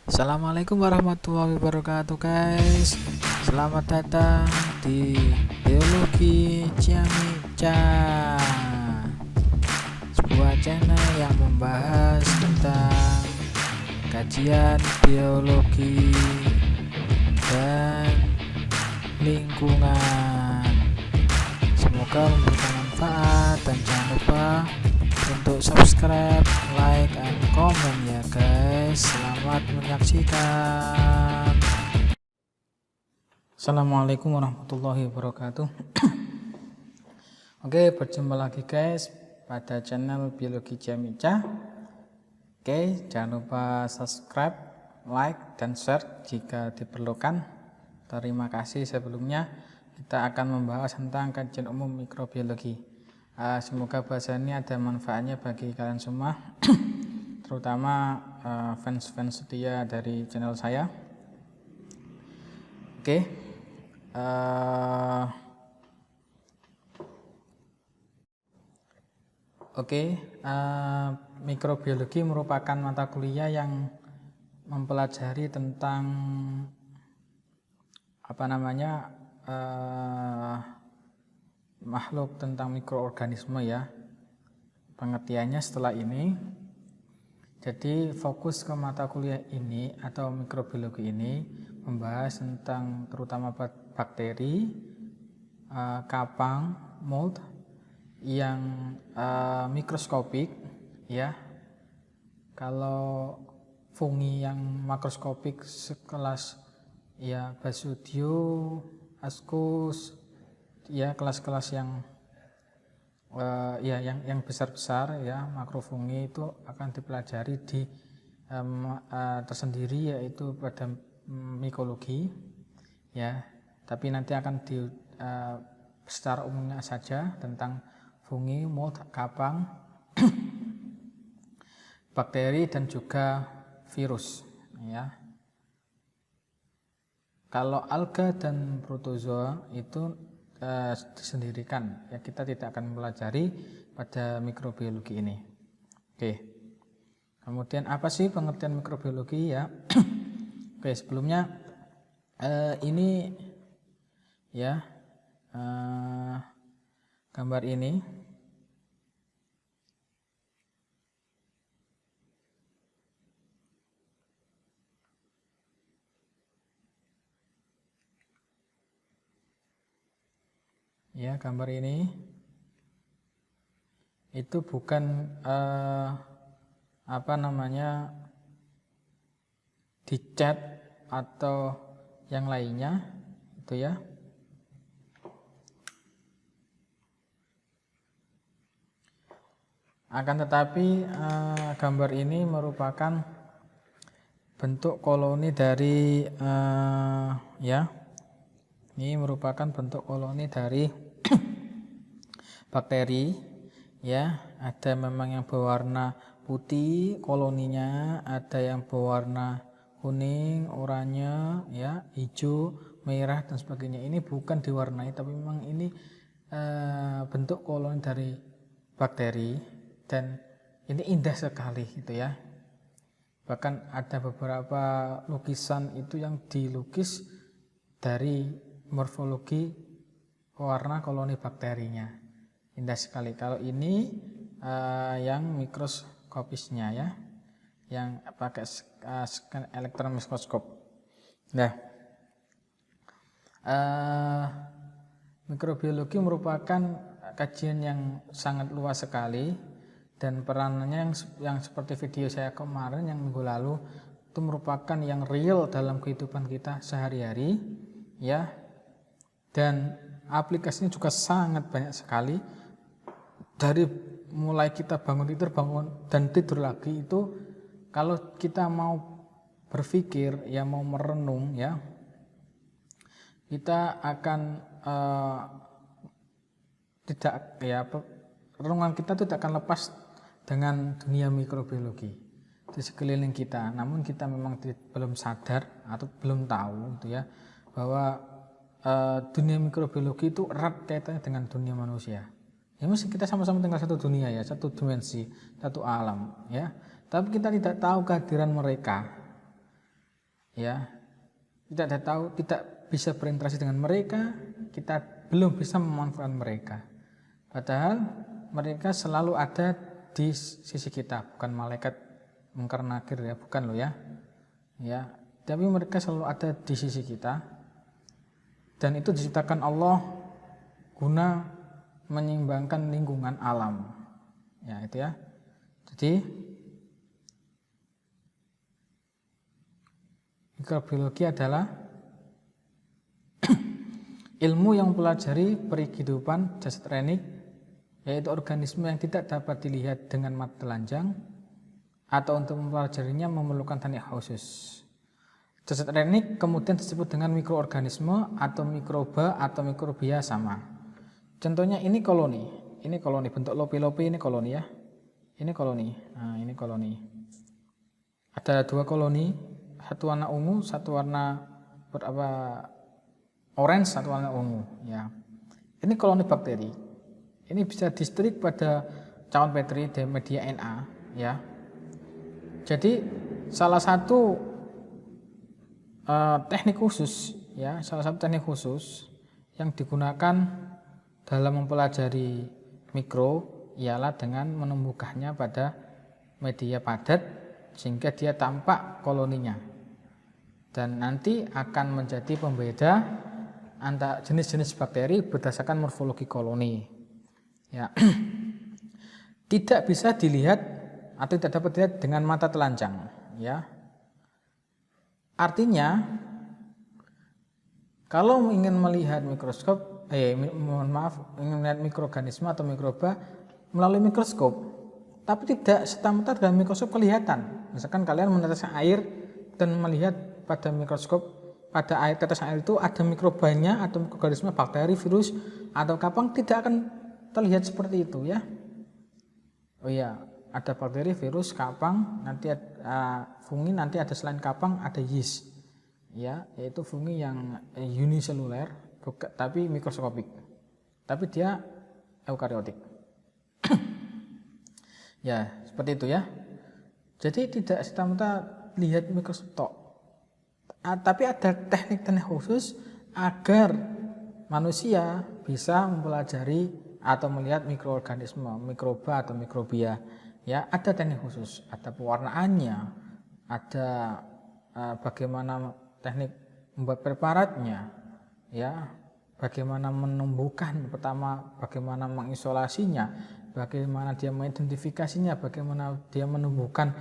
Assalamualaikum warahmatullahi wabarakatuh guys. Selamat datang di Biologi Ciamica, sebuah channel yang membahas tentang kajian biologi dan lingkungan. Semoga memberikan manfaat dan jangan lupa untuk subscribe, like, dan komen ya guys. Selamat menyaksikan. Assalamualaikum warahmatullahi wabarakatuh. Oke, berjumpa lagi guys pada channel Biologi Ciamica. Oke, jangan lupa subscribe, like, dan share jika diperlukan. Terima kasih sebelumnya. Kita akan membahas tentang kajian umum mikrobiologi. Semoga bahasa ini ada manfaatnya bagi kalian semua, terutama fans-fans setia dari channel saya. Mikrobiologi merupakan mata kuliah yang mempelajari tentang makhluk, tentang mikroorganisme ya. Pengertiannya setelah ini. Jadi fokus ke mata kuliah ini atau mikrobiologi ini membahas tentang terutama bakteri, kapang, mold yang mikroskopik ya. Kalau fungi yang makroskopik sekelas ya Basidium, Ascus ya, kelas-kelas yang yang besar-besar ya, makrofungi itu akan dipelajari di tersendiri, yaitu pada mikologi ya. Tapi nanti akan secara umumnya saja tentang fungi, mold, kapang, bakteri, dan juga virus ya. Kalau alga dan protozoa itu disendirikan ya, kita tidak akan mempelajari pada mikrobiologi ini. Kemudian apa sih pengertian mikrobiologi ya? Sebelumnya ini ya, gambar ini ya, gambar ini itu bukan dicat atau yang lainnya itu ya. Akan tetapi gambar ini merupakan bentuk koloni dari ini merupakan bentuk koloni dari bakteri ya. Ada memang yang berwarna putih koloninya, ada yang berwarna kuning, oranye ya, hijau, merah, dan sebagainya. Ini bukan diwarnai, tapi memang ini bentuk koloni dari bakteri, dan ini indah sekali gitu ya. Bahkan ada beberapa lukisan itu yang dilukis dari morfologi warna koloni bakterinya. Indah sekali. Kalau ini yang mikroskopisnya ya, yang pakai scan elektron mikroskop. Nah, mikrobiologi merupakan kajian yang sangat luas sekali, dan perannya yang seperti video saya kemarin yang minggu lalu itu merupakan yang real dalam kehidupan kita sehari-hari ya, dan aplikasinya juga sangat banyak sekali. Dari mulai kita bangun dan tidur lagi itu, kalau kita mau berpikir ya, mau merenung ya, kita akan renungan kita tidak akan lepas dengan dunia mikrobiologi di sekeliling kita. Namun kita memang belum sadar atau belum tahu gitu ya, bahwa dunia mikrobiologi itu erat kaitannya dengan dunia manusia. Ya mesti kita sama-sama tinggal satu dunia ya, satu dimensi, satu alam ya. Tapi kita tidak tahu kehadiran mereka. ya, tidak tahu, tidak bisa berinteraksi dengan mereka, kita belum bisa memanfaatkan mereka. Padahal mereka selalu ada di sisi kita, bukan malaikat mungkar nakir ya, bukan loh ya. Ya, tapi mereka selalu ada di sisi kita. Dan itu diciptakan Allah guna menyeimbangkan lingkungan alam. Ya, itu ya. Jadi mikrobiologi adalah ilmu yang mempelajari perhidupan jasad renik, yaitu organisme yang tidak dapat dilihat dengan mata telanjang, atau untuk mempelajarinya memerlukan teknik khusus. Jasad renik kemudian disebut dengan mikroorganisme atau mikroba atau mikrobia sama. Contohnya ini koloni bentuk lopi-lopi, ini koloni ya. Ini koloni. Nah, ini koloni. Ada 2 koloni, satu warna ungu, satu warna orange, satu warna ungu ya. Ini koloni bakteri. Ini bisa distrik pada cawan Petri di media Na ya. Jadi salah satu teknik khusus ya, salah satu teknik khusus yang digunakan dalam mempelajari mikro ialah dengan menumbuhkannya pada media padat sehingga dia tampak koloninya. Dan nanti akan menjadi pembeda antara jenis-jenis bakteri berdasarkan morfologi koloni. Ya. Tidak bisa dilihat atau tidak dapat dilihat dengan mata telanjang, ya. Artinya kalau ingin melihat ingin melihat mikroorganisme atau mikroba melalui mikroskop, tapi tidak serta-merta dalam mikroskop kelihatan. Misalkan kalian menetes air dan melihat pada mikroskop, pada air, tetes air itu ada mikrobanya atau mikroorganisme, bakteri, virus atau kapang, tidak akan terlihat seperti itu ya. Oh iya, ada bakteri, virus, kapang, nanti ada fungi, nanti ada selain kapang ada yeast. Ya, yaitu fungi yang uniseluler, tapi mikroskopik. Tapi dia eukariotik. Ya, seperti itu ya. Jadi tidak serta-merta lihat mikroskop, tapi ada teknik-teknik khusus agar manusia bisa mempelajari atau melihat mikroorganisme, mikroba atau mikrobia. Ya, ada teknik khusus, ada pewarnaannya, ada bagaimana teknik membuat preparatnya, ya, bagaimana menumbuhkan, pertama bagaimana mengisolasinya, bagaimana dia mengidentifikasinya, bagaimana dia menumbuhkan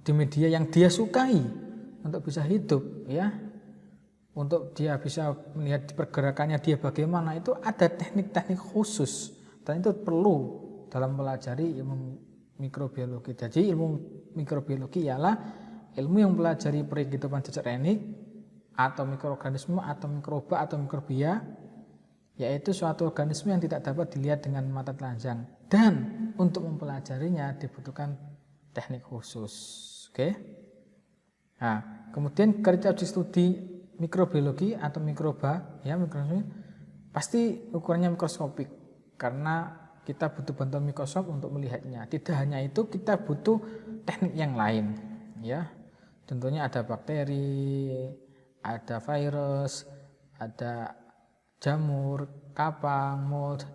di media yang dia sukai untuk bisa hidup, ya, untuk dia bisa melihat pergerakannya dia bagaimana, itu ada teknik-teknik khusus dan itu perlu dalam mempelajari ilmu mikrobiologi. Jadi ilmu mikrobiologi ialah ilmu yang mempelajari perhidupan jasad renik atau mikroorganisme atau mikroba atau mikrobia, yaitu suatu organisme yang tidak dapat dilihat dengan mata telanjang, dan untuk mempelajarinya dibutuhkan teknik khusus. Oke. Nah, kemudian ketika studi mikrobiologi atau mikroba, ya, mikroskop pasti ukurannya mikroskopik karena kita butuh bantuan mikroskop untuk melihatnya. Tidak hanya itu, kita butuh teknik yang lain, ya. Tentunya ada bakteri, ada virus, ada jamur, kapang, mold,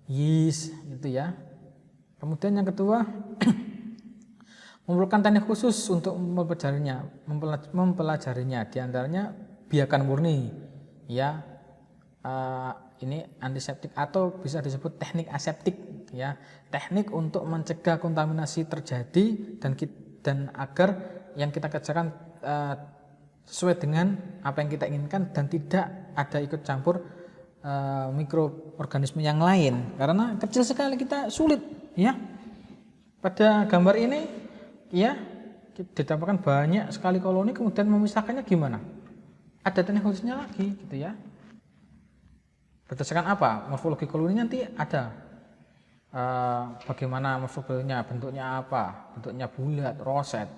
yeast, gitu ya. Kemudian yang kedua, memerlukan teknik khusus untuk mempelajarinya. Di antaranya biakan murni, ya, ini antiseptik atau bisa disebut teknik aseptik, ya, teknik untuk mencegah kontaminasi terjadi dan agar yang kita kerjakan sesuai dengan apa yang kita inginkan dan tidak ada ikut campur mikroorganisme yang lain, karena kecil sekali kita sulit, ya. Pada gambar ini, ya, didapatkan banyak sekali koloni, kemudian memisahkannya gimana? Ada teknik khususnya lagi, gitu ya. Berdasarkan apa? Morfologi koloni nanti ada bagaimana morfologinya, bentuknya apa? Bentuknya bulat, roset,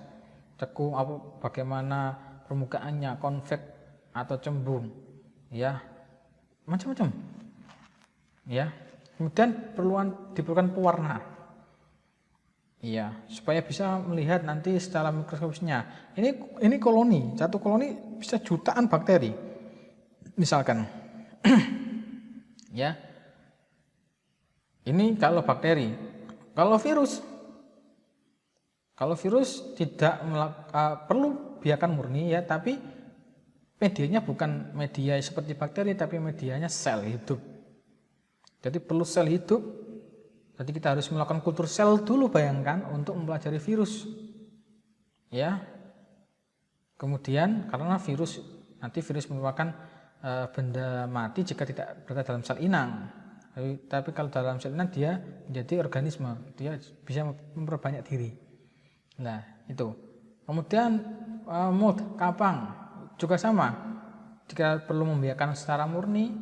cekung, apa? Bagaimana permukaannya, konveks atau cembung, ya, macam-macam, ya. Kemudian diperlukan pewarna. Iya, supaya bisa melihat nanti secara mikroskopisnya. Ini koloni, satu koloni bisa jutaan bakteri. Misalkan, ya, ini kalau bakteri. Kalau virus tidak perlu biakan murni ya, tapi medianya bukan media seperti bakteri, tapi medianya sel hidup. Jadi perlu sel hidup. Jadi kita harus melakukan kultur sel dulu, bayangkan, untuk mempelajari virus. Ya. Kemudian karena nanti virus merupakan benda mati jika tidak berada dalam sel inang. Tapi kalau dalam sel inang dia menjadi organisme, dia bisa memperbanyak diri. Nah, itu. Kemudian mold, kapang juga sama. Jika perlu membiarkan secara murni,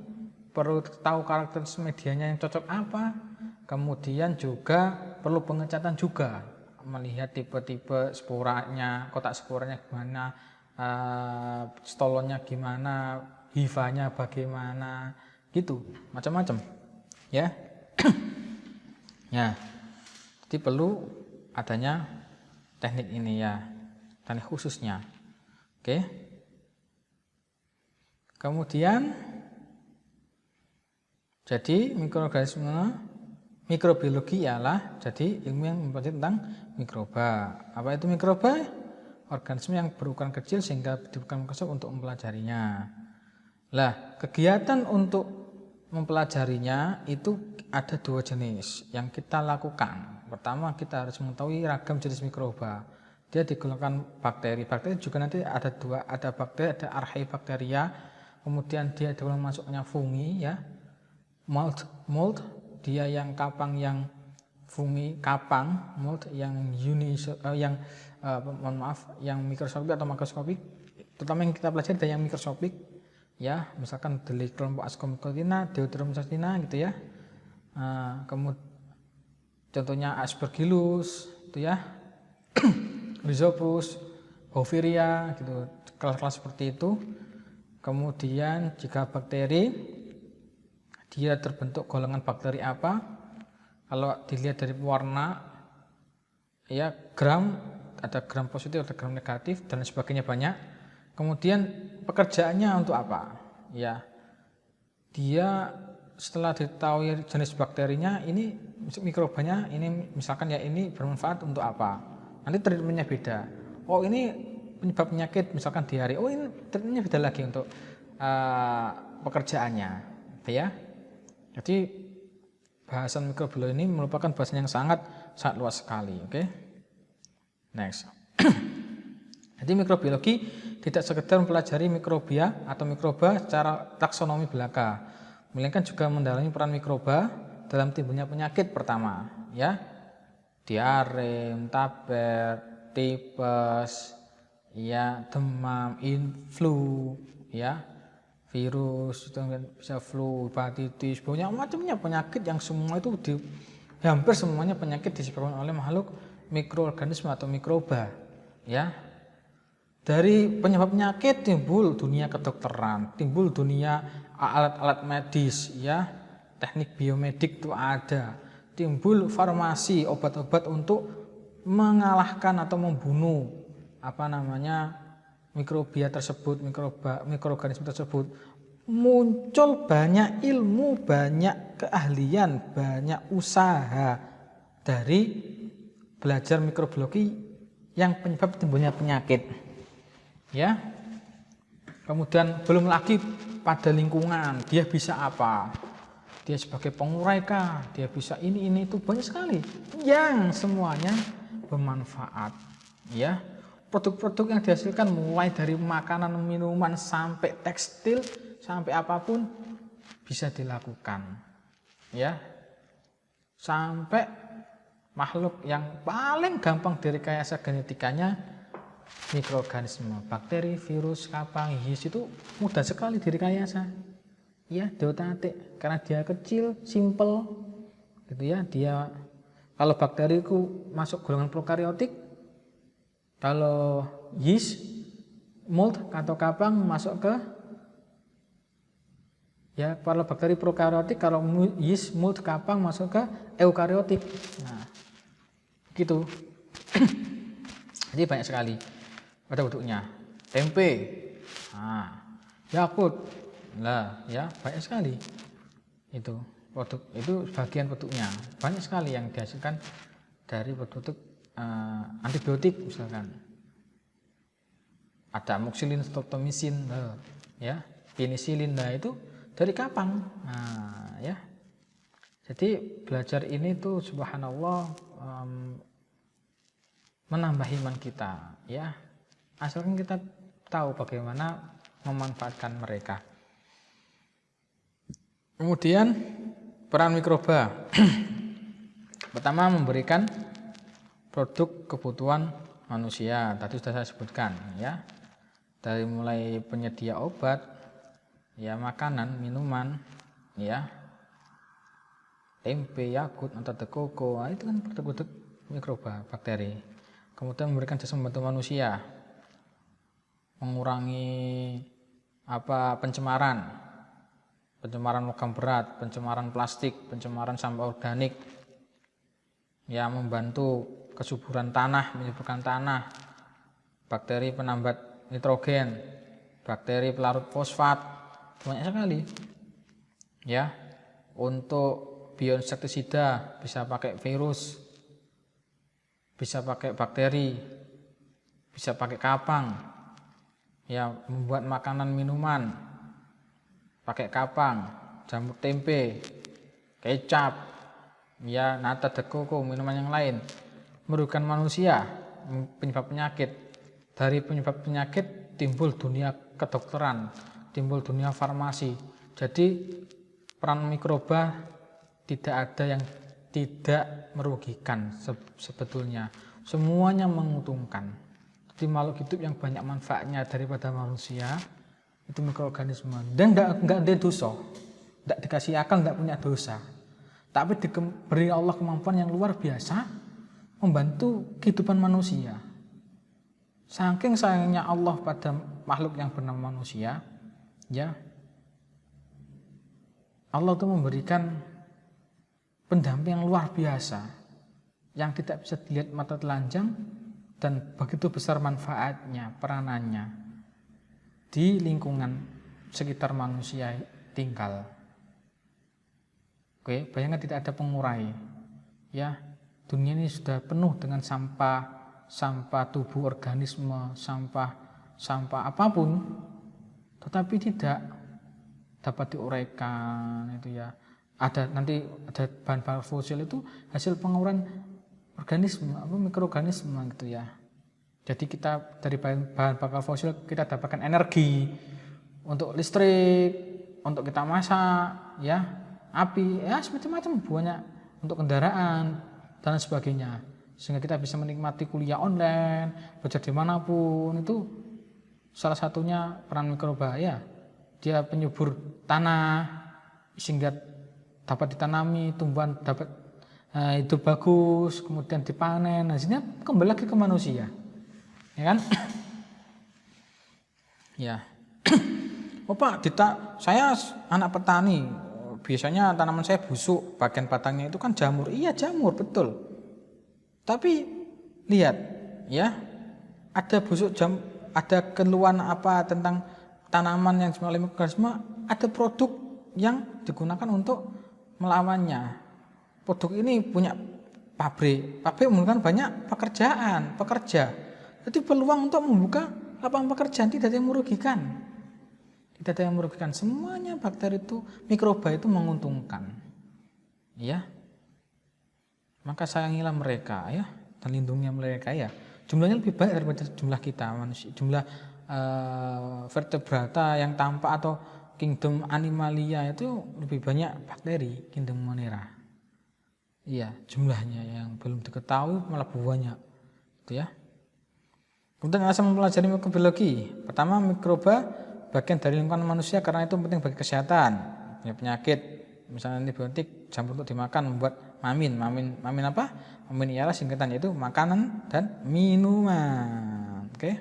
perlu tahu karakter medianya yang cocok apa. Kemudian juga perlu pengecatan juga, melihat tipe-tipe sporanya, kotak sporanya gimana, stolonnya gimana, hifanya bagaimana, gitu, macam-macam, ya. Ya, jadi perlu adanya teknik ini ya, teknik khususnya. Oke. Kemudian, jadi mikrobiologi ialah jadi ilmu yang mempelajari tentang mikroba. Apa itu mikroba? Organisme yang berukuran kecil sehingga dibutuhkan mikroskop untuk mempelajarinya. Lah, kegiatan untuk mempelajarinya itu ada dua jenis yang kita lakukan. Pertama, kita harus mengetahui ragam jenis mikroba. Dia digolongkan bakteri. Bakteri juga nanti ada dua, ada bakteri, ada archaebacteria. Kemudian dia digolong masuknya fungi ya. Mold dia yang kapang, yang fungi kapang, mold yang yang mikroskopik atau makroskopik, terutama yang kita pelajari ada yang mikroskopik ya, misalkan dari kelompok Ascomycotina, Deuteromicotina gitu ya. Kemudian contohnya Aspergillus itu ya, Rhizopus, Boviria gitu, kelas-kelas seperti itu. Kemudian jika bakteri, dia terbentuk golongan bakteri apa? Kalau dilihat dari warna, ya gram, ada gram positif, ada gram negatif, dan sebagainya banyak. Kemudian pekerjaannya untuk apa? Ya, dia setelah diketahui jenis bakterinya, ini mikrobanya, ini misalkan ya ini bermanfaat untuk apa? Nanti treatmentnya beda. Oh ini penyebab penyakit, misalkan diare. Oh ini treatmentnya beda lagi untuk pekerjaannya, ya. Jadi bahasan mikrobiologi ini merupakan bahasan yang sangat luas sekali, oke? Next. Jadi mikrobiologi tidak sekedar mempelajari mikrobia atau mikroba secara taksonomi belaka, melainkan juga mendalami peran mikroba dalam timbulnya penyakit pertama, ya. Diare, taber, tipes, ya, demam, flu, ya. Virus, bisa flu, hepatitis, banyak macamnya penyakit yang semua itu hampir semuanya penyakit disebabkan oleh makhluk mikroorganisme atau mikroba, ya. Dari penyebab penyakit timbul dunia kedokteran, timbul dunia alat-alat medis, ya, teknik biomedik itu ada, timbul farmasi, obat-obat untuk mengalahkan atau membunuh mikrobia tersebut, mikroorganisme tersebut. Muncul banyak ilmu, banyak keahlian, banyak usaha dari belajar mikrobiologi yang penyebab timbulnya penyakit, ya. Kemudian belum lagi pada lingkungan, dia bisa apa? Dia sebagai pengurai kah? Dia bisa ini itu, banyak sekali yang semuanya bermanfaat, ya. Produk-produk yang dihasilkan mulai dari makanan, minuman sampai tekstil sampai apapun bisa dilakukan, ya. Sampai makhluk yang paling gampang direkayasa genetikanya mikroorganisme, bakteri, virus, kapang, yeast itu mudah sekali direkayasa, ya, diotak-atik karena dia kecil, simple, gitu ya. Dia kalau bakteri itu masuk golongan prokaryotik. Kalau yeast, mold atau kapang masuk ke, ya, kalau bakteri prokaryotik, kalau yeast, mold, kapang masuk ke eukaryotik. Nah, Gitu. Jadi banyak sekali pada bentuknya. Tempe, Yakult, ya banyak sekali. Itu produk itu bagian produknya. Banyak sekali yang dihasilkan dari produk antibiotik misalkan. Ada amoxicillin, streptomycin, ya, penisilin. Nah, itu dari kapang. Ya. Jadi belajar ini tuh subhanallah menambah iman kita, ya. Asalkan kita tahu bagaimana memanfaatkan mereka. Kemudian peran mikroba. Pertama, memberikan produk kebutuhan manusia. Tadi sudah saya sebutkan, ya. Dari mulai penyedia obat, ya, makanan, minuman, ya, tempe, Yakult, atau koko, itu kan produk-produk mikroba, bakteri. Kemudian memberikan jasa membantu manusia, mengurangi pencemaran logam berat, pencemaran plastik, pencemaran sampah organik, ya, membantu kesuburan tanah, menyuburkan tanah, bakteri penambat nitrogen, bakteri pelarut fosfat, banyak sekali, ya. Untuk bioinsektisida bisa pakai virus, bisa pakai bakteri, bisa pakai kapang, ya. Membuat makanan minuman pakai kapang, jamur tempe, kecap, ya, nata de coco, minuman yang lain. Merugikan manusia, penyebab penyakit. Dari penyebab penyakit timbul dunia kedokteran, timbul dunia farmasi. Jadi peran mikroba tidak ada yang tidak merugikan sebetulnya. Semuanya menguntungkan. Jadi makhluk hidup yang banyak manfaatnya daripada manusia itu mikroorganisme. Dan enggak ada dosa, enggak dikasih akal, enggak punya dosa. Tapi diberi Allah kemampuan yang luar biasa membantu kehidupan manusia. Saking sayangnya Allah pada makhluk yang bernama manusia, ya, Allah itu memberikan pendamping yang luar biasa yang tidak bisa dilihat mata telanjang dan begitu besar manfaatnya, peranannya di lingkungan sekitar manusia tinggal. Oke, bayangkan tidak ada pengurai, ya. Dunia ini sudah penuh dengan sampah tubuh organisme, sampah apapun, tetapi tidak dapat diuraikan, itu ya. Ada bahan fosil itu hasil penguraian organisme, mikroorganisme, gitu ya. Jadi kita dari bahan bakar fosil kita dapatkan energi untuk listrik, untuk kita masak, ya, api, ya, semacam-macam, banyak untuk kendaraan dan sebagainya. Sehingga kita bisa menikmati kuliah online, belajar dimanapun. Itu salah satunya peran mikroba, ya. Dia penyubur tanah sehingga dapat ditanami, tumbuhan dapat hidup bagus, kemudian dipanen. Nah, sehingga kembali lagi ke manusia, ya kan? Ya. Oh Pak, saya anak petani, biasanya tanaman saya busuk, bagian batangnya itu kan jamur. Iya, jamur, betul. Tapi lihat, ya, ada busuk ada keluhan apa tentang tanaman yang dimakan mikroorganisme, ada produk yang digunakan untuk melawannya. Produk ini punya pabrik membutuhkan banyak pekerja. Jadi peluang untuk membuka lapangan pekerjaan tidak ada yang merugikan. Tidak ada yang merugikan. Semuanya bakteri itu, mikroba itu menguntungkan. Ya. Maka sayangilah mereka, ya, dan lindungilah mereka, ya. Jumlahnya lebih banyak daripada jumlah kita manusia. Jumlah vertebrata yang tampak atau kingdom animalia itu lebih banyak bakteri, kingdom monera. Iya, jumlahnya yang belum diketahui malah banyak, gitu ya. Kemudian alasan mempelajari mikrobiologi. Pertama, mikroba bagian dari lingkungan manusia karena itu penting bagi kesehatan. Ya, penyakit, misalnya antibiotik, jamur untuk dimakan membuat mamin apa? Mamin ialah singkatan, yaitu makanan dan minuman. Oke.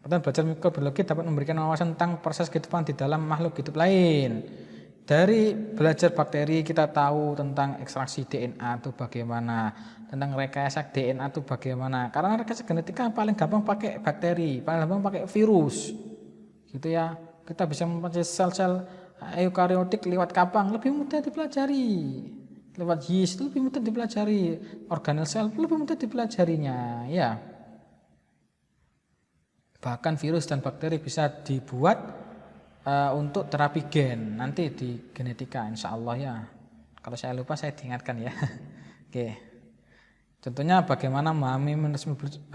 Kemudian belajar mikrobiologi dapat memberikan wawasan tentang proses kehidupan di dalam makhluk hidup lain. Dari belajar bakteri kita tahu tentang ekstraksi DNA itu bagaimana, tentang rekayasa DNA itu bagaimana. Karena rekayasa genetika paling gampang pakai bakteri, paling gampang pakai virus. Gitu ya. Kita bisa mempelajari sel-sel eukariotik lewat kapang, lebih mudah dipelajari. Lewat yeast itu lebih mudah dipelajari. Organel sel lebih mudah dipelajarinya, ya. Bahkan virus dan bakteri bisa dibuat untuk terapi gen nanti di genetika insya Allah ya. Kalau saya lupa saya diingatkan ya. Oke. Contohnya bagaimana memahami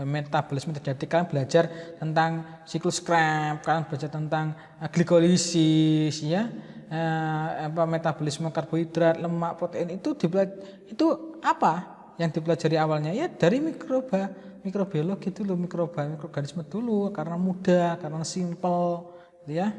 metabolisme terjadi. Kalian belajar tentang siklus Krebs, kalian belajar tentang glikolisis ya, metabolisme karbohidrat, lemak, protein itu apa yang dipelajari awalnya ya dari mikrobiologi dulu, mikroorganisme dulu karena mudah, karena simple gitu ya.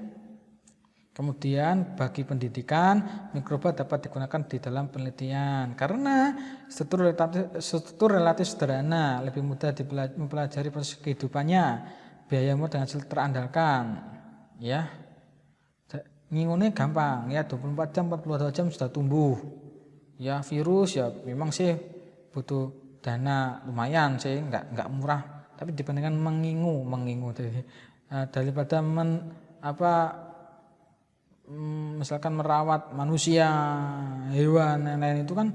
Kemudian bagi pendidikan, mikroba dapat digunakan di dalam penelitian karena struktur relatif sederhana, lebih mudah mempelajari proses kehidupannya, biaya murah dan hasil terandalkan. Ya, ngingunnya gampang ya, 24 jam, 42 jam sudah tumbuh. Ya virus ya memang sih butuh dana lumayan sih, nggak murah, tapi dibandingkan mengingu daripada misalkan merawat manusia, hewan, lain-lain itu kan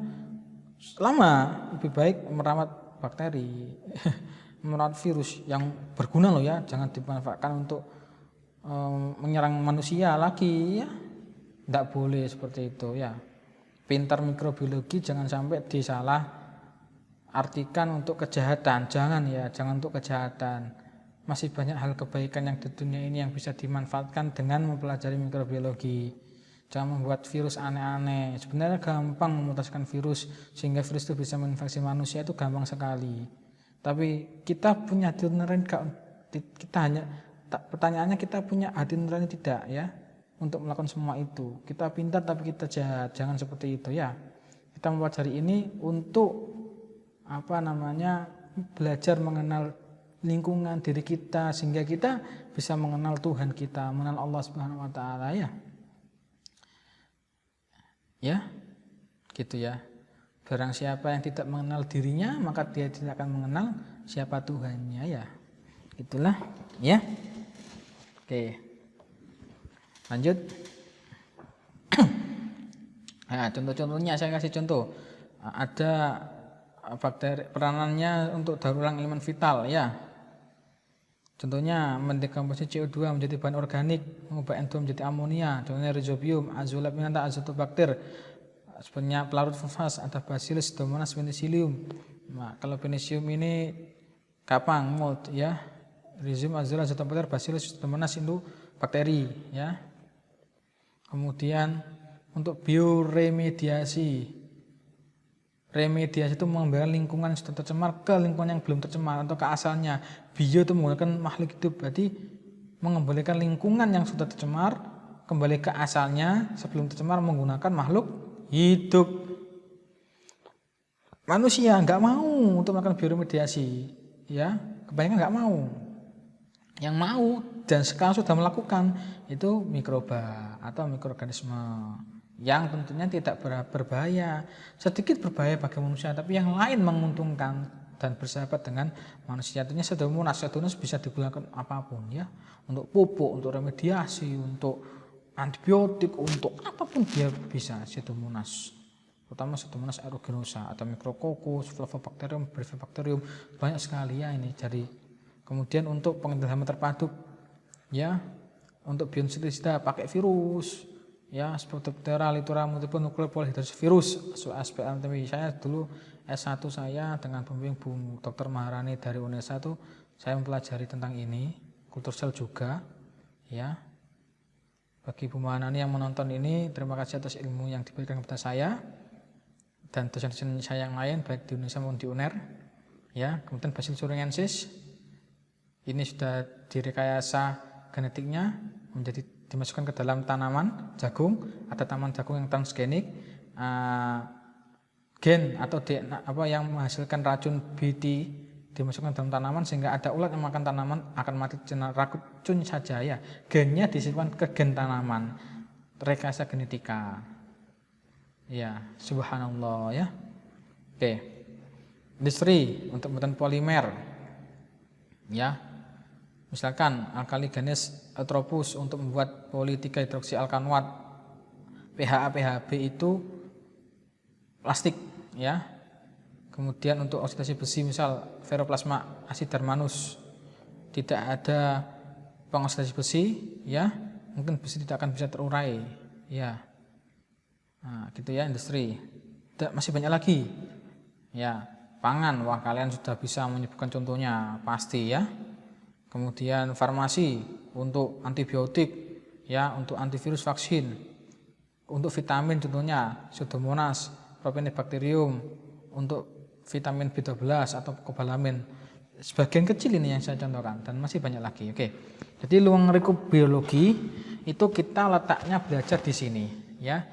lama, lebih baik merawat bakteri, merawat virus yang berguna loh ya, jangan dimanfaatkan untuk menyerang manusia lagi ya, tidak boleh seperti itu ya. Pintar mikrobiologi jangan sampai disalah artikan untuk kejahatan, jangan untuk kejahatan. Masih banyak hal kebaikan yang di dunia ini yang bisa dimanfaatkan dengan mempelajari mikrobiologi. Jangan membuat virus aneh-aneh. Sebenarnya gampang memutaskan virus sehingga virus itu bisa menginfeksi manusia, itu gampang sekali. Tapi kita punya hati nurani, pertanyaannya kita punya hati nurani tidak ya untuk melakukan semua itu. Kita pintar tapi kita jahat, jangan seperti itu ya. Kita mempelajari ini untuk belajar mengenal lingkungan diri kita sehingga kita bisa mengenal Tuhan kita, mengenal Allah Subhanahu wa taala ya. Ya. Gitu ya. Barang siapa yang tidak mengenal dirinya, maka dia tidak akan mengenal siapa Tuhannya ya. Itulah ya. Oke. Lanjut. Nah, contoh-contohnya saya kasih contoh. Ada bakteri peranannya untuk daur ulang elemen vital ya. Contohnya mendekomposisi CO2 menjadi bahan organik, mengubah N2 menjadi amonia. Contohnya Rhizobium, Azulabinata, Azotobacter. Sebenarnya pelarut fosfat ada Bacillus, Pseudomonas, Penicillium. Nah, kalau Penicillium ini kapang, mold ya. Rhizobium, Azotobacter, Bacillus, Pseudomonas itu bakteri ya. Kemudian untuk bioremediasi. Remediasi itu mengembalikan lingkungan yang sudah tercemar ke lingkungan yang belum tercemar atau ke asalnya. Bio itu menggunakan makhluk hidup, berarti mengembalikan lingkungan yang sudah tercemar kembali ke asalnya sebelum tercemar menggunakan makhluk hidup. Manusia nggak mau untuk melakukan bioremediasi, ya kebanyakan nggak mau. Yang mau dan sekarang sudah melakukan itu mikroba atau mikroorganisme yang tentunya tidak berbahaya, sedikit berbahaya bagi manusia, tapi yang lain menguntungkan dan bersahabat dengan manusia. Tentunya Pseudomonas bisa digunakan apapun ya, untuk pupuk, untuk remediasi, untuk antibiotik, untuk apapun dia bisa Pseudomonas. Terutama Pseudomonas aeruginosa atau Micrococcus, Flavobacterium, Brevibacterium, banyak sekali ya ini. Jadi kemudian untuk pengendalian terpadu ya, untuk biosintetisida pakai virus. Ya, Spodoptera, Litura, multiple nuclear polyhedrosis virus, aspek anatomi. Saya dulu S1 saya dengan pembimbing Bu Dr. Maharani dari UNESA itu saya mempelajari tentang ini, kultur sel juga, ya. Bagi Bu Maharani yang menonton ini, terima kasih atas ilmu yang diberikan kepada saya dan dosen-dosen saya yang lain baik di Indonesia maupun di UNER. Ya, kemudian Bacillus thuringiensis ini sudah direkayasa genetiknya menjadi dimasukkan ke dalam tanaman jagung, ada tanaman jagung yang transgenik, gen atau DNA yang menghasilkan racun BT dimasukkan dalam tanaman sehingga ada ulat yang makan tanaman akan mati karena racun saja ya. Gennya disimpan ke gen tanaman. rekayasa genetika. Ya, subhanallah ya. Oke. Industri untuk pembuatan polimer. Ya. Misalkan alkali ganes eutropus untuk membuat poli 3 hidroksi alkanoat PHA PHB itu plastik ya. Kemudian untuk oksidasi besi misal ferroplasma asid Darmanus tidak ada pengoksidasi besi ya, mungkin besi tidak akan bisa terurai ya. Nah, gitu ya industri. Masih banyak lagi ya. Pangan, wah kalian sudah bisa menyebutkan contohnya pasti ya. Kemudian farmasi untuk antibiotik ya, untuk antivirus vaksin, untuk vitamin contohnya Pseudomonas propionibacterium, untuk vitamin B12 atau kobalamin. Sebagian kecil ini yang saya contohkan dan masih banyak lagi. Oke. Jadi ruang lingkup biologi itu kita letaknya belajar di sini ya.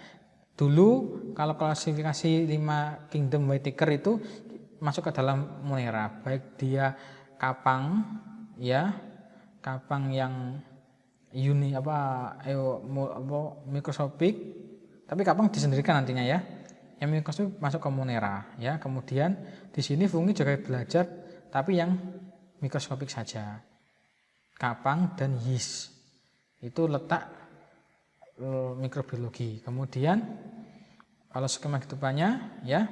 Dulu kalau klasifikasi 5 kingdom Whittaker itu masuk ke dalam Monera, baik dia kapang ya, kapang yang mikroskopik, tapi kapang disendirikan nantinya ya. Yang mikroskopik masuk ke Monera ya. Kemudian di sini fungi juga belajar tapi yang mikroskopik saja. Kapang dan yeast itu letak mikrobiologi. Kemudian kalau skema kehidupannya ya,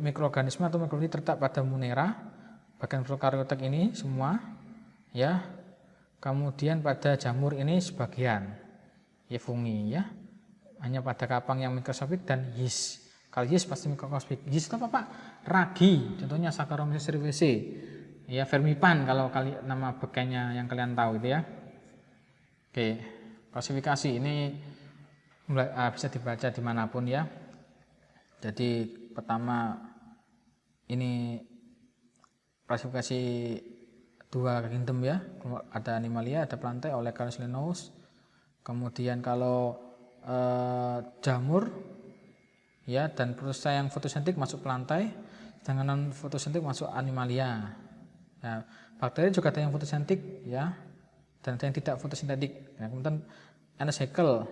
mikroorganisme atau mikrobiologi terletak pada Monera, bagian prokaryotik ini semua ya. Kemudian pada jamur ini sebagian ya fungi ya. Hanya pada kapang yang mikroskopik dan yeast. Kalau yeast pasti mikroskopik. Yeast itu apa Pak? Ragi, contohnya Saccharomyces cerevisiae. Ya vermipan kalau nama bekainya yang kalian tahu itu ya. Oke, klasifikasi ini bisa dibaca dimanapun ya. Jadi pertama ini klasifikasi 2 kingdom ya, ada animalia, ada plantae, Olecanus linnaeus. Kemudian kalau jamur ya dan protista yang fotosintetik masuk plantae, sedangkan non fotosintetik masuk animalia. Ya, bakteri juga ada yang fotosintetik ya, dan ada yang tidak fotosintetik. Ya, kemudian Ernest Haeckel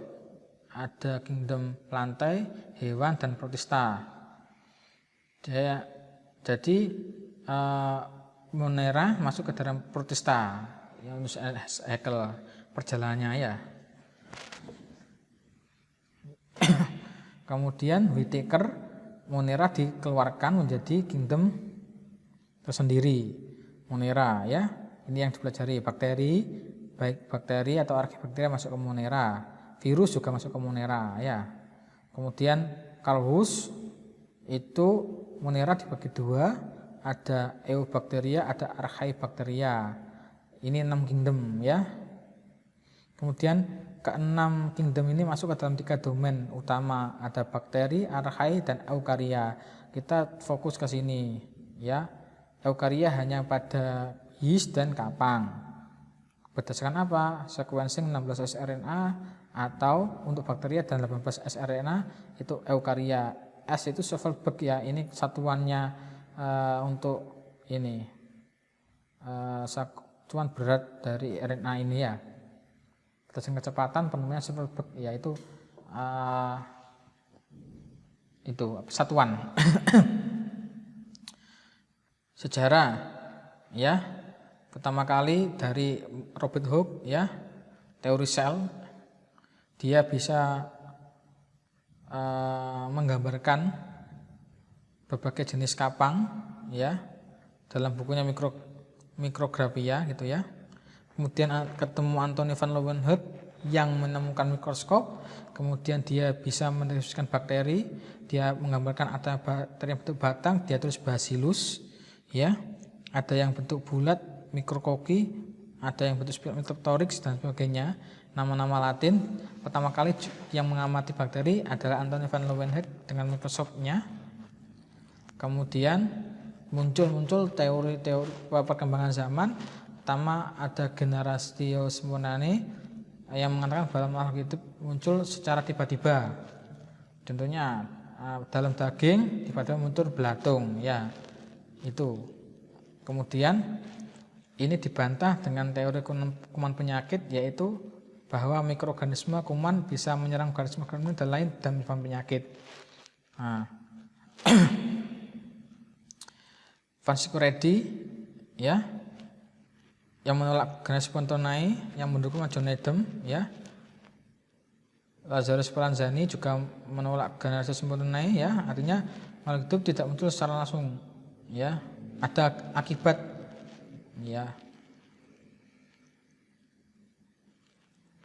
ada kingdom plantae, hewan dan protista. Jadi Monera masuk ke dalam protista yang Haeckel perjalanannya ya. Kemudian Whittaker Monera dikeluarkan menjadi kingdom tersendiri. Monera ya, ini yang dipelajari bakteri, baik bakteri atau archaeobacteria masuk ke Monera, virus juga masuk ke Monera ya. Kemudian Carl Huss itu Monera dibagi 2, ada Eubacteria, ada Archaebacteria. Ini 6 kingdom ya. Kemudian ke-6 kingdom ini masuk ke dalam 3 domain utama, ada bakteri, archae dan eukarya. Kita fokus ke sini ya. Eukarya hanya pada yeast dan kapang. Berdasarkan apa? Sequencing 16 sRNA atau untuk bakteria dan 18 sRNA itu eukarya. S itu Sovelberg ya, ini satuannya untuk ini satuan berat dari RNA ini ya. Berdasarkan kecepatan penemuan Sovelberg yaitu itu satuan. Sejarah ya, pertama kali dari Robert Hooke ya, teori sel, dia bisa menggambarkan berbagai jenis kapang ya dalam bukunya Micrographia gitu ya. Kemudian ketemu Anthony van Leeuwenhoek yang menemukan mikroskop, kemudian dia bisa mendefinisikan bakteri, dia menggambarkan ada bakteri yang bentuk batang, dia tulis Bacillus ya, ada yang bentuk bulat Micrococi, ada yang bentuk spiral Microtorix dan sebagainya, nama-nama Latin. Pertama kali yang mengamati bakteri adalah Anthony van Leeuwenhoek dengan mikroskopnya. Kemudian muncul teori-teori perkembangan zaman. Pertama ada Generatio Simonane yang mengatakan bahwa makhluk hidup muncul secara tiba-tiba. Contohnya dalam daging tiba-tiba muncul belatung ya. Itu. Kemudian ini dibantah dengan teori kuman penyakit, yaitu bahwa mikroorganisme kuman bisa menyerang organisme dan lain dan menyebabkan penyakit. Nah. Francisco Redi ya, yang menolak generasi Spontonai, yang mendukung John Needham ya. Lazarus Spallanzani juga menolak generasi Spontonai ya, artinya makhluk hidup tidak muncul secara langsung ya, ada akibat ya.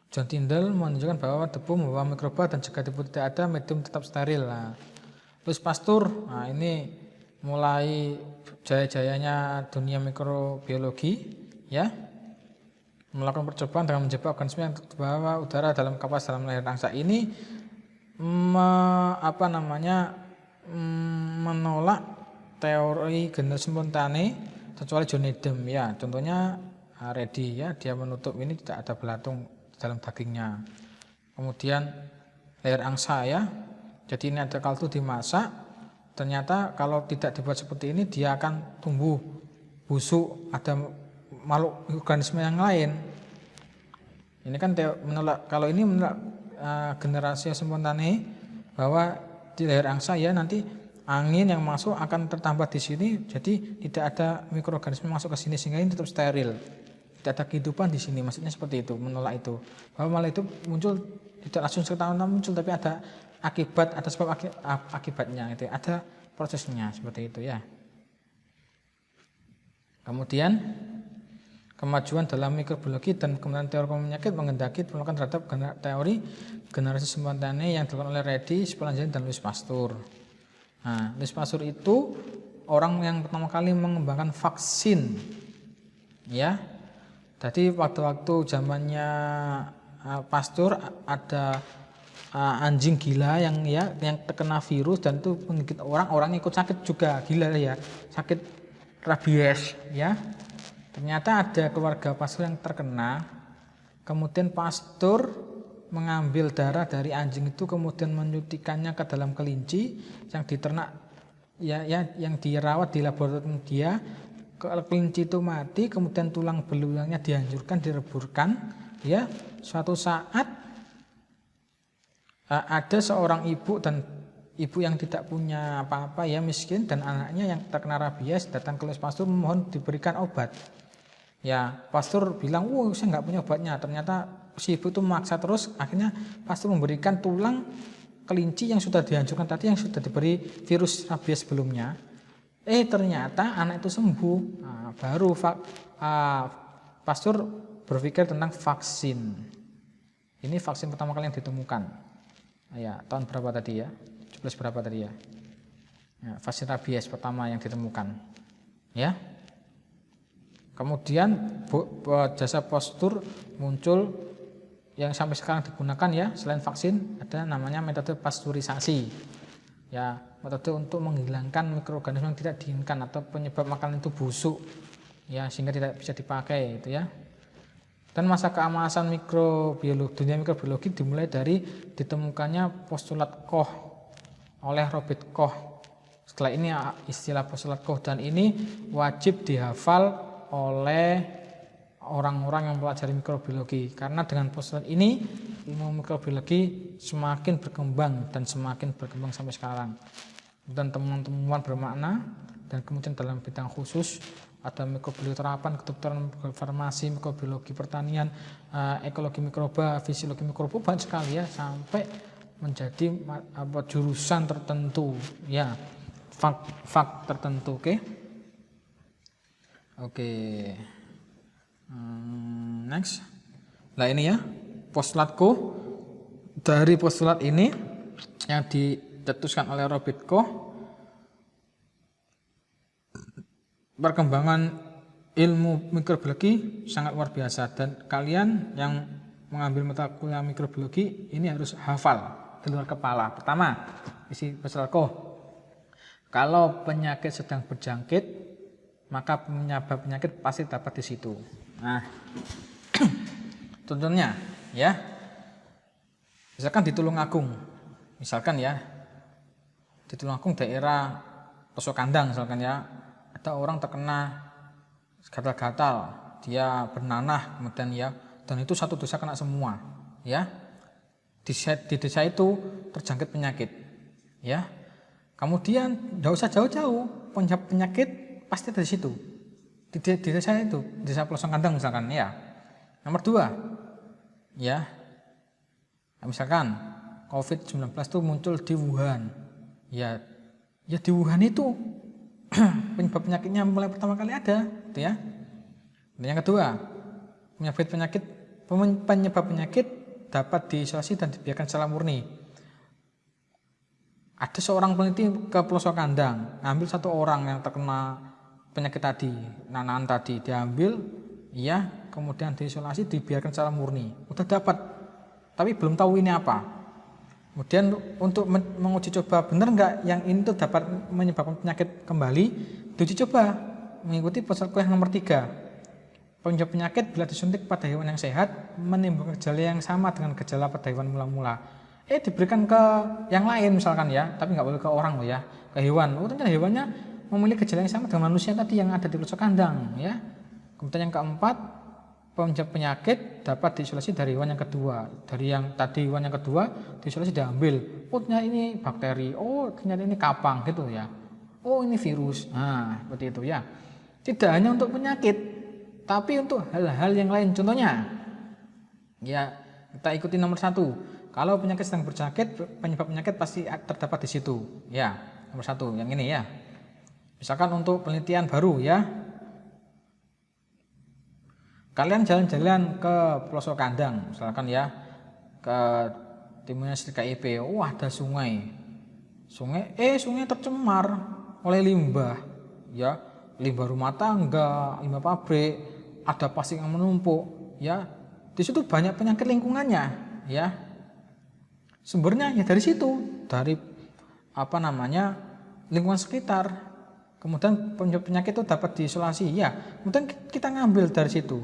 John Tyndall menunjukkan bahwa debu membawa mikroba dan jika debu tidak ada, medium tetap steril. Nah, Louis Pasteur, nah ini mulai jaya-jayanya dunia mikrobiologi ya, melakukan percobaan dengan menjebak organisme yang terbawa udara dalam kapas dalam layar angsa. Ini menolak teori generasi spontane kecuali John Needham ya. Contohnya Redi ya, dia menutup ini tidak ada belatung dalam dagingnya. Kemudian layar angsa ya, jadi ini ada kaldu dimasak. Ternyata kalau tidak dibuat seperti ini dia akan tumbuh busuk, ada makhluk organisme yang lain. Ini kan menolak, kalau ini menolak generasi spontane bahwa di layar angsa ya nanti angin yang masuk akan tertambat di sini, jadi tidak ada mikroorganisme masuk ke sini sehingga ini tetap steril. Tidak ada kehidupan di sini, maksudnya seperti itu, menolak itu. Bahwa malah itu muncul tidak langsung serta-merta muncul, tapi ada akibat, ada sebab akibatnya itu, ada prosesnya seperti itu ya. Kemudian kemajuan dalam mikrobiologi dan kemudian teori penyakit mengendaki penolakan terhadap teori generasi spontane yang dilakukan oleh Redi, Spallanzani dan Louis Pasteur. Nah, Louis Pasteur itu orang yang pertama kali mengembangkan vaksin ya. Jadi waktu zamannya Pasteur ada anjing gila yang terkena virus dan itu menggigit orang ikut sakit juga, gila ya, sakit rabies ya. Ternyata ada keluarga Pasteur yang terkena, kemudian Pasteur mengambil darah dari anjing itu kemudian menyuntikkannya ke dalam kelinci yang diternak yang dirawat di laboratorium dia. Kelinci itu mati, kemudian tulang belulangnya dihancurkan, direburkan ya. Suatu saat ada seorang ibu yang tidak punya apa-apa ya, miskin, dan anaknya yang terkena rabies datang ke Louis Pasteur memohon diberikan obat. Ya, Pasteur bilang, saya nggak punya obatnya. Ternyata si ibu itu memaksa terus, akhirnya Pasteur memberikan tulang kelinci yang sudah dihancurkan tadi, yang sudah diberi virus rabies sebelumnya. Ternyata anak itu sembuh. Nah, baru Pasteur berpikir tentang vaksin. Ini vaksin pertama kali yang ditemukan. Ya, tahun berapa tadi ya? 17 berapa tadi ya? Vaksin rabies pertama yang ditemukan. Ya. Kemudian jasa Pasteur muncul yang sampai sekarang digunakan ya, selain vaksin ada namanya metode pasteurisasi. Ya, metode untuk menghilangkan mikroorganisme yang tidak diinginkan atau penyebab makanan itu busuk ya, sehingga tidak bisa dipakai itu ya. Dan masa keemasan dunia mikrobiologi dimulai dari ditemukannya postulat Koch oleh Robert Koch. Setelah ini istilah postulat Koch dan ini wajib dihafal oleh orang-orang yang mempelajari mikrobiologi, karena dengan postulat ini ilmu mikrobiologi semakin berkembang dan semakin berkembang sampai sekarang. Dan temuan-temuan bermakna, dan kemudian dalam bidang khusus ada mikrobiologi terapan, kedokteran, farmasi, mikrobiologi pertanian, ekologi mikroba, fisiologi mikroba, banyak sekali ya, sampai menjadi jurusan tertentu ya, fak tertentu. Oke. Next. Nah ini ya postulat Koch. Dari postulat ini yang dicetuskan oleh Robert Koch, perkembangan ilmu mikrobiologi sangat luar biasa, dan kalian yang mengambil mata kuliah mikrobiologi ini harus hafal di luar kepala. Pertama, isi postulat Koch. Kalau penyakit sedang berjangkit, maka penyebab penyakit pasti dapat di situ. Nah, contohnya ya, misalkan di Tulungagung, misalkan ya, di Tulungagung daerah Pesokandang misalkan ya, ada orang terkena gatal-gatal, dia bernanah kemudian ya, dan itu satu desa kena semua. ya. Di desa itu terjangkit penyakit, ya. Kemudian nggak usah jauh-jauh, penyakit pasti ada di situ, di desa itu, desa pelosok kandang misalkan, ya. Nomor 2, ya, misalkan COVID-19 itu muncul di Wuhan, ya di Wuhan itu penyebab penyakitnya mulai pertama kali ada, gitu ya. Dan yang kedua, penyebab penyakit dapat diisolasi dan dibiarkan secara murni. Ada seorang peneliti ke pelosok kandang, ngambil 1 orang yang terkena penyakit tadi, nanaan tadi, diambil, ya, kemudian diisolasi, dibiarkan secara murni. Udah dapat, tapi belum tahu ini apa. Kemudian untuk menguji coba benar nggak yang ini tuh dapat menyebabkan penyakit kembali, diuji coba mengikuti protokol yang nomor 3. Penyebab penyakit bila disuntik pada hewan yang sehat menimbulkan gejala yang sama dengan gejala pada hewan mula-mula. Diberikan ke yang lain misalkan, ya, tapi nggak boleh ke orang loh, ya, ke hewan. Ternyata hewannya memiliki gejala yang sama dengan manusia tadi yang ada di pelosok kandang, ya. Kemudian yang keempat, penyebab penyakit dapat diisolasi dari hewan yang kedua. Dari yang tadi hewan yang kedua diisolasi diambil. Ternyata ini bakteri. Ternyata ini kapang gitu, ya. Ini virus. Nah, seperti itu, ya. Tidak hanya untuk penyakit, tapi untuk hal-hal yang lain. Contohnya, ya, kita ikuti nomor 1. Kalau penyakit sedang berjangkit, penyebab penyakit pasti terdapat di situ. Ya, nomor 1 yang ini, ya. Misalkan untuk penelitian baru, ya. Kalian jalan-jalan ke pelosok kandang, misalkan, ya, ke timurnya KIP. Ada sungai. Sungai tercemar oleh limbah, ya. Limbah rumah tangga, limbah pabrik, ada plastik yang menumpuk, ya. Di situ banyak penyakit lingkungannya, ya. Sumbernya ya dari situ, dari lingkungan sekitar. Kemudian penyakit itu dapat diisolasi, ya. Kemudian kita ngambil dari situ,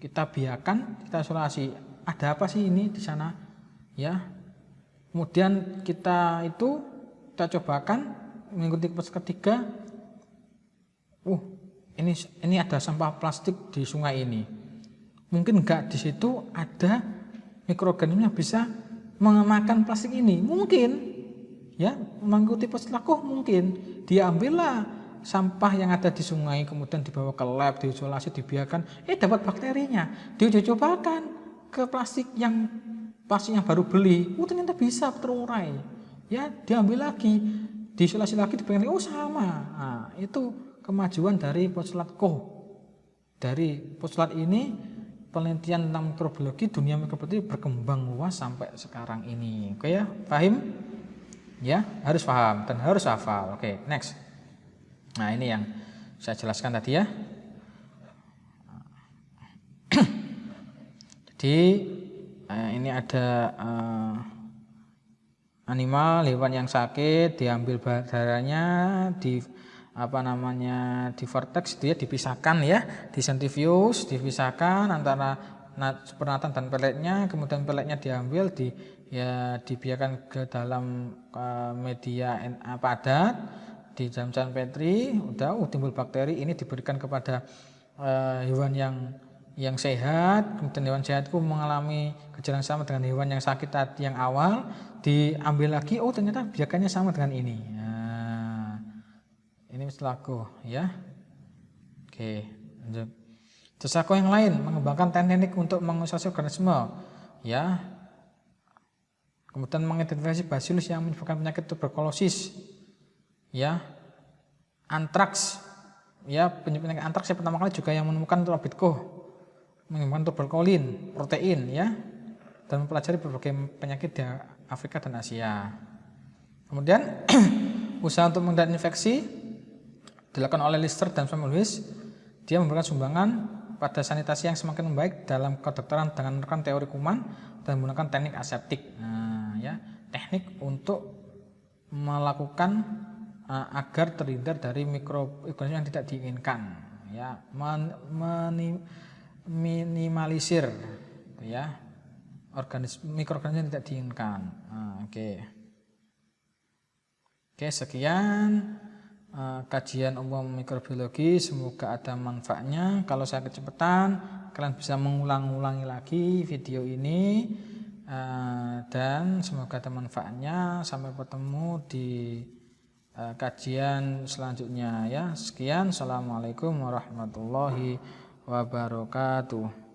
kita biarkan, kita isolasi. Ada apa sih ini di sana, ya. Kemudian kita cobakan mengikuti proses ketiga. Ini ada sampah plastik di sungai ini. Mungkin enggak di situ ada mikroorganisme yang bisa memakan plastik ini. Mungkin, ya, mengikuti proses laku mungkin. Diambillah sampah yang ada di sungai, kemudian dibawa ke lab, diisolasi, dibiarkan, dapat bakterinya. Diuji cobakan ke plastik yang baru beli. Ternyata bisa terurai. Ya, diambil lagi, diisolasi lagi, dibiarkan. Sama. Nah, itu kemajuan dari postulat Koch. Dari postulat ini penelitian tentang mikrobiologi, dunia mikrobiologi berkembang luas sampai sekarang ini. Oke, ya, paham? Ya, harus paham dan harus hafal. Oke, next. Nah, ini yang saya jelaskan tadi, ya. Jadi ini ada animal, hewan yang sakit, diambil darahnya, di vortex, dia dipisahkan, ya, disentrifuge, dipisahkan antara supernatan dan peletnya, kemudian peletnya diambil, dibiarkan ke dalam media padat di dalam cairan Petri. Timbul bakteri, ini diberikan kepada hewan yang sehat. Kemudian hewan sehat itu mengalami gejala yang sama dengan hewan yang sakit tadi yang awal, diambil lagi, ternyata biakannya sama dengan ini. Ini selaku, ya. Oke, lanjut. Sesako yang lain mengembangkan teknik untuk mengisolasi organisme, ya. Kemudian mengidentifikasi bacillus yang menyebabkan penyakit tuberkulosis, ya. Antraks, ya, penyakit antraks yang pertama kali juga yang menemukan Robert Koch, mengembangkan tuberkulin, protein, ya, dan mempelajari berbagai penyakit di Afrika dan Asia. Kemudian usaha untuk menghindari infeksi dilakukan oleh Lister dan Samuel Lewis. Dia memberikan sumbangan pada sanitasi yang semakin membaik dalam kedokteran dengan menerapkan teori kuman dan menggunakan teknik aseptik. Ya, teknik untuk melakukan agar terhindar dari mikroorganisme yang tidak diinginkan, ya, minimalisir, ya, mikroorganisme yang tidak diinginkan. Oke, sekian kajian umum mikrobiologi, semoga ada manfaatnya. Kalau saya kecepatan, kalian bisa mengulang-ulangi lagi video ini, dan semoga bermanfaatnya. Sampai bertemu di kajian selanjutnya ya. Sekian, assalamualaikum warahmatullahi wabarakatuh.